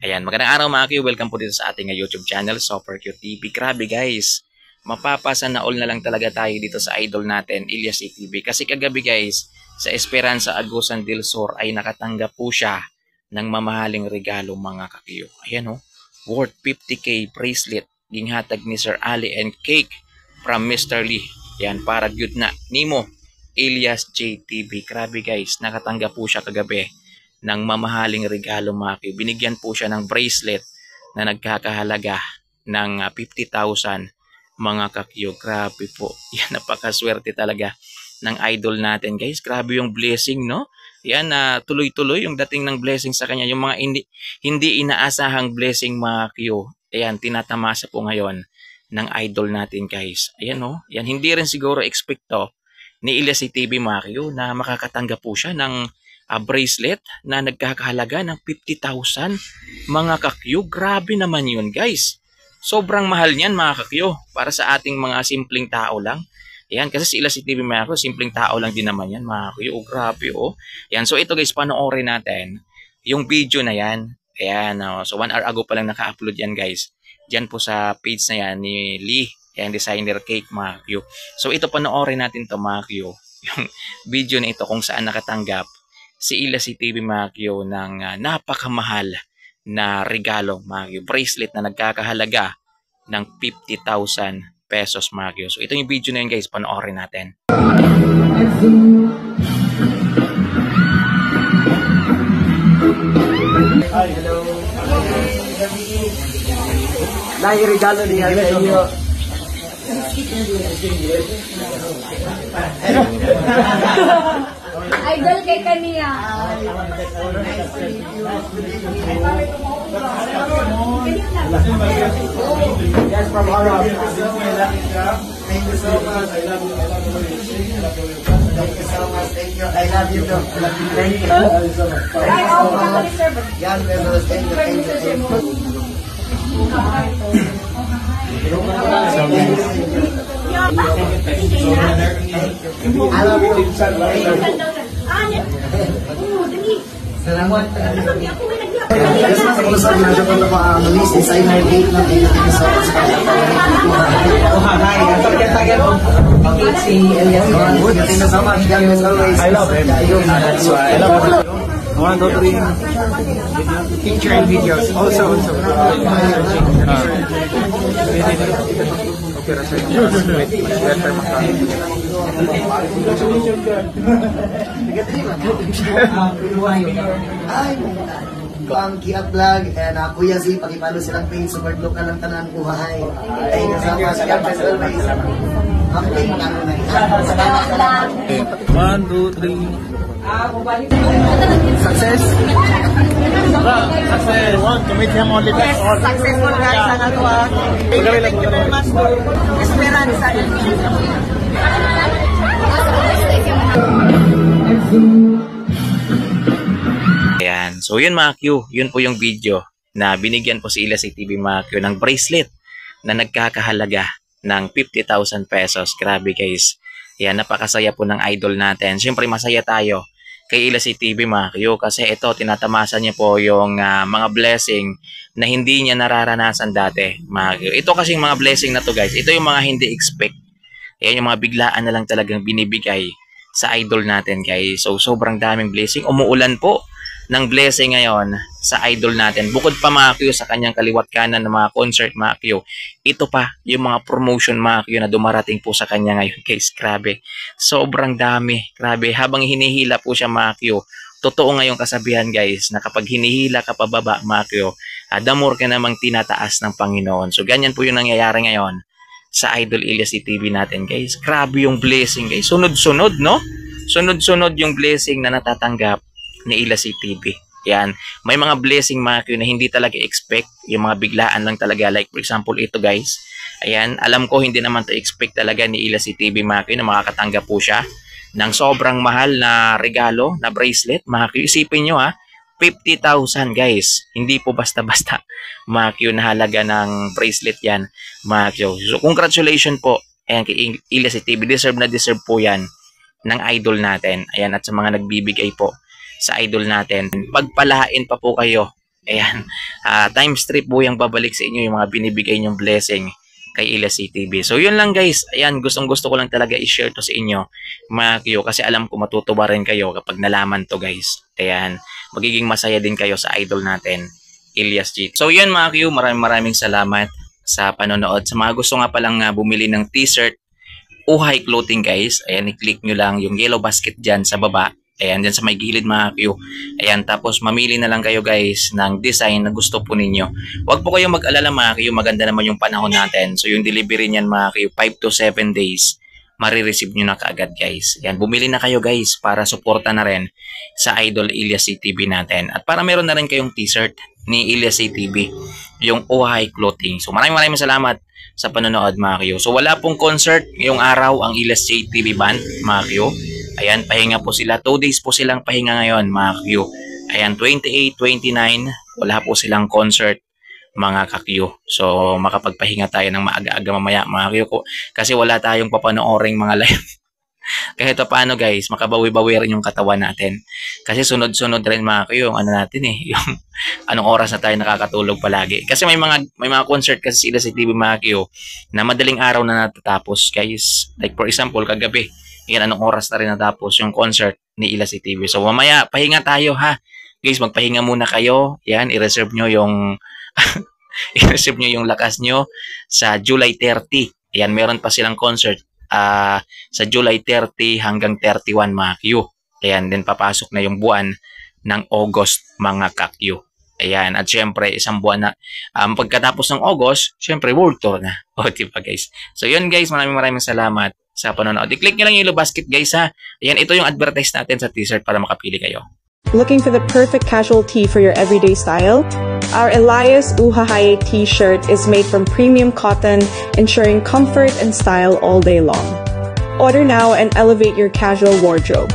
Ayan, magandang araw mga Q. Welcome po dito sa ating YouTube channel, Super Q TV. Grabe guys, mapapasana all na lang talaga tayo dito sa idol natin, Elias TV. Kasi kagabi guys, sa Esperanza Agusan del Sur ay nakatanggap po siya ng mamahaling regalo mga ka-Q. Ayan o, worth 50k bracelet, ginhatag ni Sir Ali and cake from Mr. Lee. Ayan, para good na Nimo, Elias JTV. Grabe guys, nakatanggap po siya kagabi ng mamahaling regalo mga Q. Binigyan po siya ng bracelet na nagkakahalaga ng 50,000 mga ka-Q. Grabe po. Yan, napakaswerte talaga ng idol natin guys. Grabe yung blessing, no? Yan, tuloy-tuloy yung dating ng blessing sa kanya. Yung mga hindi inaasahang blessing mga Q. Ayan, tinatamasa po ngayon ng idol natin guys. Ayan no? Yan, hindi rin siguro expect to ni Elias TV mga Q na makakatanggap po siya ng bracelet na nagkakahalaga ng 50,000 mga ka-Q. Grabe naman yun guys. Sobrang mahal niyan mga ka-Q para sa ating mga simpleng tao lang. Ayan, kasi si Elias TV mga ka-Q, simpleng tao lang din naman yan mga ka-Q. Oh, grabe oh. Ayan, so ito guys, panoorin natin yung video na yan. Ayan, so 1 hour ago pa lang naka-upload yan guys. Diyan po sa page na yan ni Lee, ayan, designer cake mga ka-Q. So ito, panoorin natin to mga ka-Q. Yung video na ito kung saan nakatanggap si Elias TV mga Q ng napakamahal na regalo mga Q. Bracelet na nagkakahalaga ng 50,000 pesos mga Q. So ito yung video na yun guys, panoorin natin. Hi, hello. Regalo niya sa inyo. Idol kay kaniya. Yes, from Arab. Thank you so much. I love you. Thank you so much. Thank you. I love you too. Thank you. Yan, thank you. Thank you. I love you. Salamat. Gusto na dapat na ma-release design na date ng sa si Elias. Thank you so much. I love him. That's why I love him. 1, 2, 3 picture and videos also ang Kiat Vlog and Kuya Z, pakipalo silang page, support local lang tanan buhay. Thank you so much. God bless always. Happy salamat. 1, 2, 3 Success. Success. Want to meet him only best. Yes, successful guys sa nagawa. Thank you very much for Esperanza. Ayan, so yun mga Q, yun po yung video na binigyan po si Elias TV mga Q ng bracelet na nagkakahalaga ng 50,000 pesos. Grabe guys. Ayan, napakasaya po ng idol natin. Siyempre masaya tayo kay Elias TV mga Q kasi ito, tinatamasa niya po yung mga blessing na hindi niya nararanasan dati mga Q. Ito kasing mga blessing na to guys, ito yung mga hindi expect. Ayan, yung mga biglaan na lang talagang binibigay sa idol natin guys. So sobrang daming blessing. Umuulan po ng blessing ngayon sa idol natin. Bukod pa mga Q sa kanyang kaliwat kanan ng mga concert mga Q, ito pa yung mga promotion mga Q na dumarating po sa kanya ngayon guys. Grabe, sobrang dami. Grabe, habang hinihila po siya mga Q, totoo ngayong kasabihan guys na kapag hinihila ka pababa mga Q, the more ka namang tinataas ng Panginoon. So ganyan po yung nangyayari ngayon sa idol Elias TV natin guys. Grabe yung blessing guys, sunod-sunod no? Sunod-sunod yung blessing na natatanggap ni Elias TV. Yan, may mga blessing mga Q na hindi talaga expect, yung mga biglaan lang talaga, like for example ito guys. Ayan, alam ko hindi naman to expect talaga ni Elias TV mga Q na makakatanggap po siya ng sobrang mahal na regalo na bracelet mga Q. Isipin nyo 50,000 guys, hindi po basta-basta mga Q na halaga ng bracelet yan mga Q. So congratulations po, ayan, kay Elias TV, deserve na deserve po yan ng idol natin. Ayan, at sa mga nagbibigay po sa idol natin, pagpalain pa po kayo Ayan, times 3 po yung babalik sa inyo yung mga binibigay nyong blessing kay Elias CTV. So yun lang guys, ayan, gustong gusto ko lang talaga i-share to sa inyo mga Q, kasi alam ko matutuwa rin kayo kapag nalaman to guys. Ayan, magiging masaya din kayo sa idol natin, Elias G. So yun mga Q, maraming salamat sa panonood. Sa mga gusto nga palang bumili ng t-shirt, Uhay Clothing guys, ayan, i-click nyo lang yung yellow basket dyan sa baba. Ayan, dyan sa may gilid mga Q. Ayan, tapos mamili na lang kayo guys ng design na gusto po ninyo. Huwag po kayong mag-alala mga Q, maganda naman yung panahon natin. So yung delivery niyan mga Q, 5 to 7 days, marireceive nyo na kaagad guys. Ayan, bumili na kayo guys para suporta na rin sa Idol Elias CTV natin. At para meron na rin kayong t-shirt ni Elias CTV, yung Uhay Clothing. So maraming salamat sa panonood mga Q. So wala pong concert ngayong araw ang Elias CTV band mga Q. Ayan, pahinga po sila. 2 days po silang pahinga ngayon, mga Q. Ayan, 28, 29, wala po silang concert, mga ka-Q. So, makapagpahinga tayo ng maaga-aga mamaya, mga Q. Kasi wala tayong papanooring mga live. Kahit paano guys, makabawi-bawi rin yung katawan natin. Kasi sunod-sunod rin mga Q, yung ano natin yung anong oras na tayo nakakatulog palagi. Kasi may mga concert kasi sila sa TV mga Q na madaling araw na natatapos guys. Like for example, kagabi. Yan, anong oras na rin natapos yung concert ni Elias CTV. So, mamaya, pahinga tayo ha. Guys, magpahinga muna kayo. Yan, i-reserve nyo yung i-reserve nyo yung lakas nyo sa July 30. Yan, meron pa silang concert sa July 30 hanggang 31 mga Q. Ayan, din papasok na yung buwan ng August mga ka-Q. Ayan, at syempre, isang buwan na pagkatapos ng August, syempre, world tour na. O, diba guys? So, yun guys, maraming salamat sa panonood. I-click nyo lang yung yellow basket guys ha. Ayan, ito yung advertise natin sa t-shirt para makapili kayo. Looking for the perfect casual tee for your everyday style? Our Elias Uhahay t-shirt is made from premium cotton, ensuring comfort and style all day long. Order now and elevate your casual wardrobe.